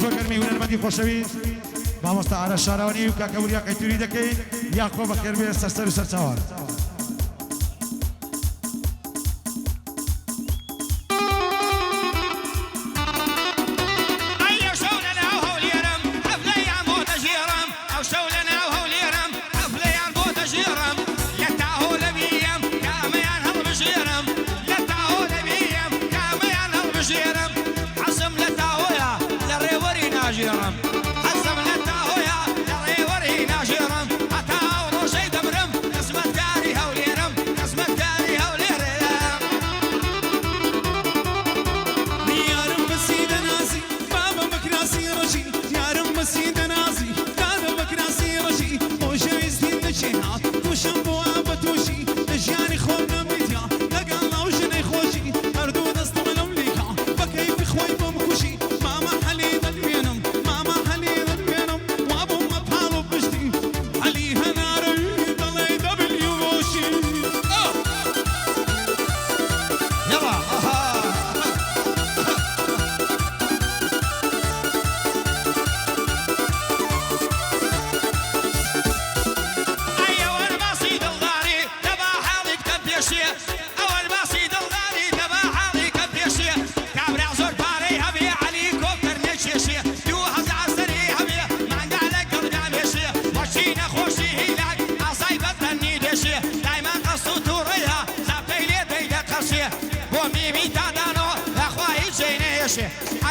زۆر گەرمی هونەرمەندی خۆشەویست مامۆستا ئارە شارەوانی و کاکە وریا قەیتوری دەکەین یاخۆ بەخێر بێ سەرسەر و سەرچاوان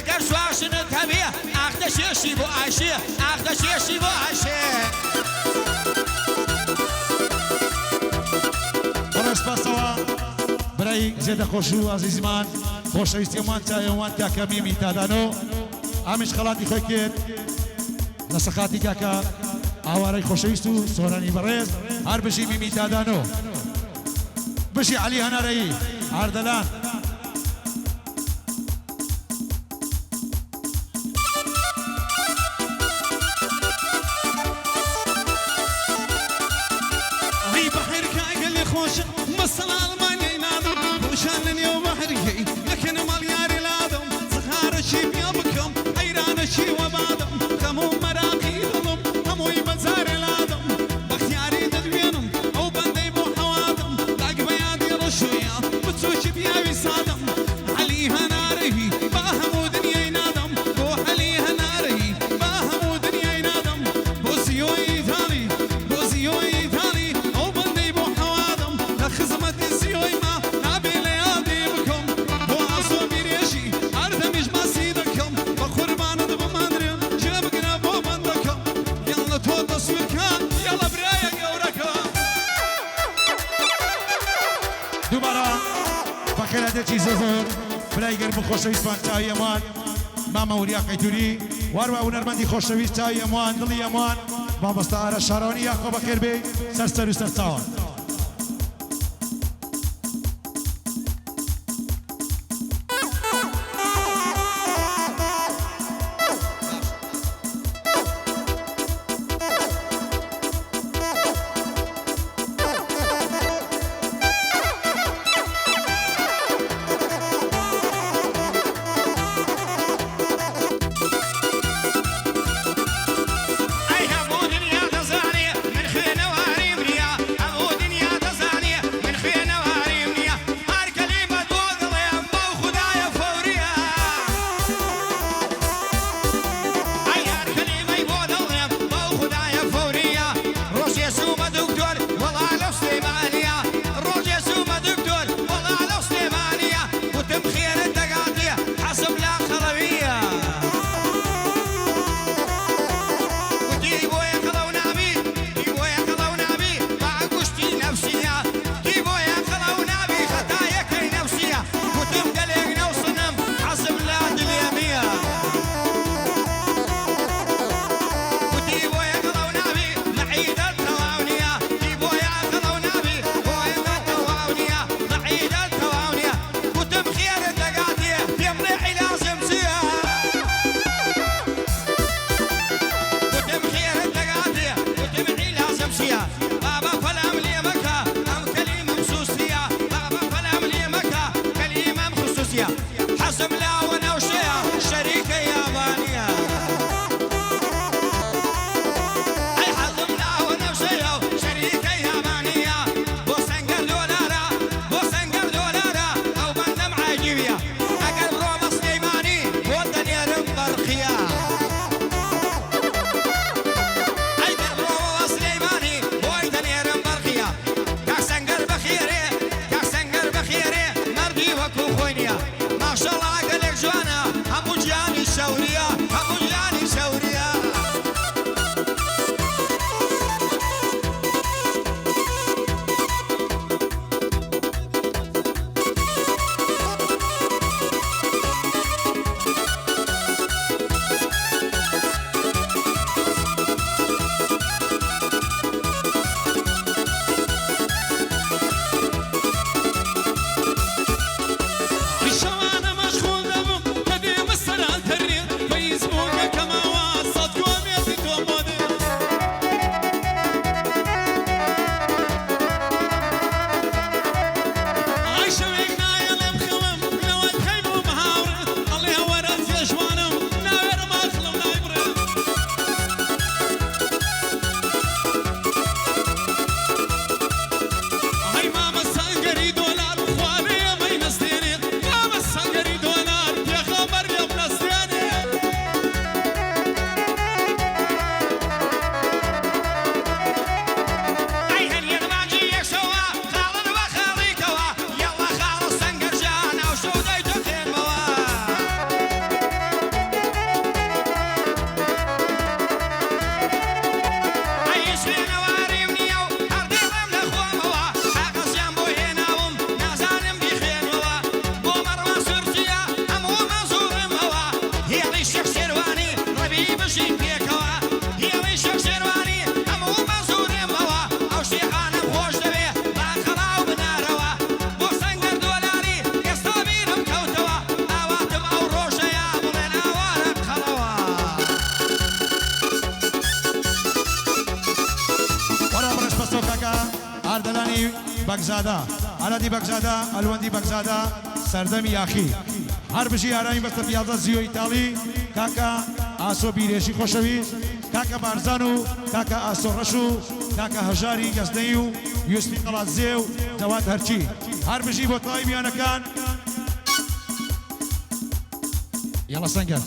اگر سواشن تبیه اختشیشی بو عایشه اختشیشی بو عایشه بەڕێز پاسەوە برای زێدە خۆش و عەزیزمان خۆشەویستیمان چایەوان کاکە میمی تادانۆ ئامیش خەڵاتی خۆی کرد لە سەخاتی کاکە ئاوارەی خۆشەویست و سۆرانی بەڕێز هەر بژی میمی تادانۆ بژی عەلی هەنارەیی ئاردەلان مثل ألمانيا ينادم وشان اليوم بحرية لكن مليار لادم صخار شي بيابكم أيران شي وبادم خمو مراقي ظلم همو يبزار لادم بختياري ددوينم أو بندي بو حوادم لاق بيادي رشويا بتسوش بياوي صادم عليها ناري باهمو دنيا ينادم بو عليها ناري باهمو دنيا ينادم بو سيوي إيطالي بو سيوي إيطالي أو بندي بو حوادم خزمت السيوي ما نابي ليادي بكم وعصو بيريشي أردمش ما سيدكم وقربان بمندرين جبقنا بو بندكم يلا تو تصويركا يلا برايا قوركا دوباره بەخێرادێکی زۆر برای گەرم خۆشەویستمان چاوی ئەمان مامە وریا قەیتوری واروە هونەرمەندی خۆشەویست چاوی ئەمان دڵی ئەمان مامۆستا ئارە شارەوانی یاخۆ بەخێر بێ سەرسەر و سەرچاوان أي همود يا غزالي من خينا واري بريا همود بەگزادە ئالەدی بەگزادە ئەلوەندی بەگزادە سەردەمی یاخی هەر بژی ئارانی بەستە پیاڵدە زیۆ ئیتاڵی کاکە ئاسۆ بیرێژی خۆشەویست کاکە بارزان و کاکە ئاسۆ ڕەش و کاکە هەژاری گەزدەی و یوسفی قەڵاتزێ و جەواد هەرچی هەر بژی بۆ تەواوی میوانەکان یاڵە سەنگەر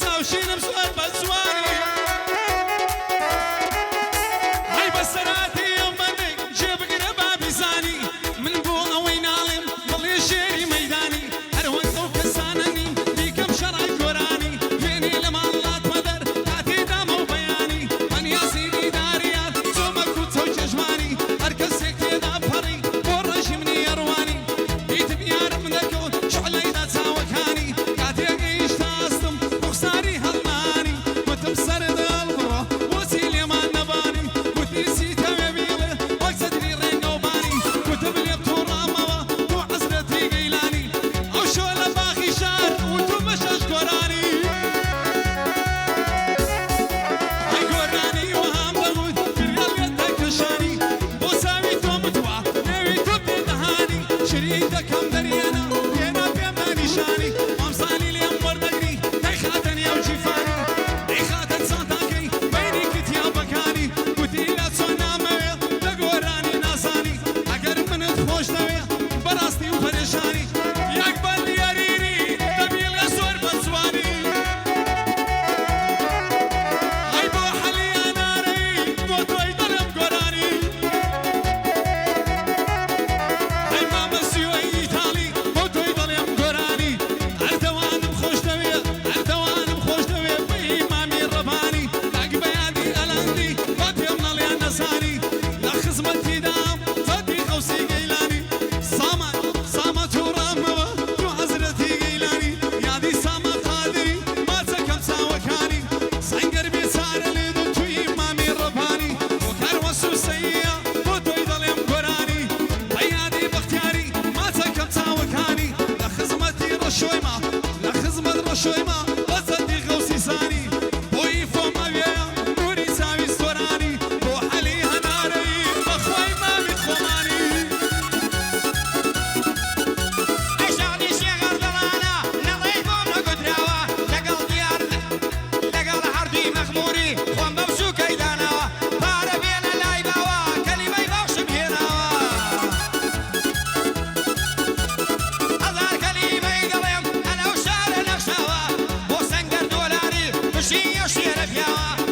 چاوشینم سوار بەسواری هەی بەسەراتی ئەو مەردەی جێ بگرە بابیزانی من بۆ ئەوەی ناڵێم بڵێ شێری مەیدانی هەروەندە و کەسانەنی دیکەم شەڕای گۆرانی وێنێ لە ماڵات مەدەر کاتێدامە و بەیانی هەنیاسی دیداریات چۆمە کوچە و چێژمانی هەر کەسێک تێدا پەڕی بۆ ڕەژی منی ئەڕوانی دیتم یارم دەکەوت شعلەیدا چاوەکانی کاتێک گەیشتە ئەستم ڕوخساری هەڵمانی وتم شي شي رفيا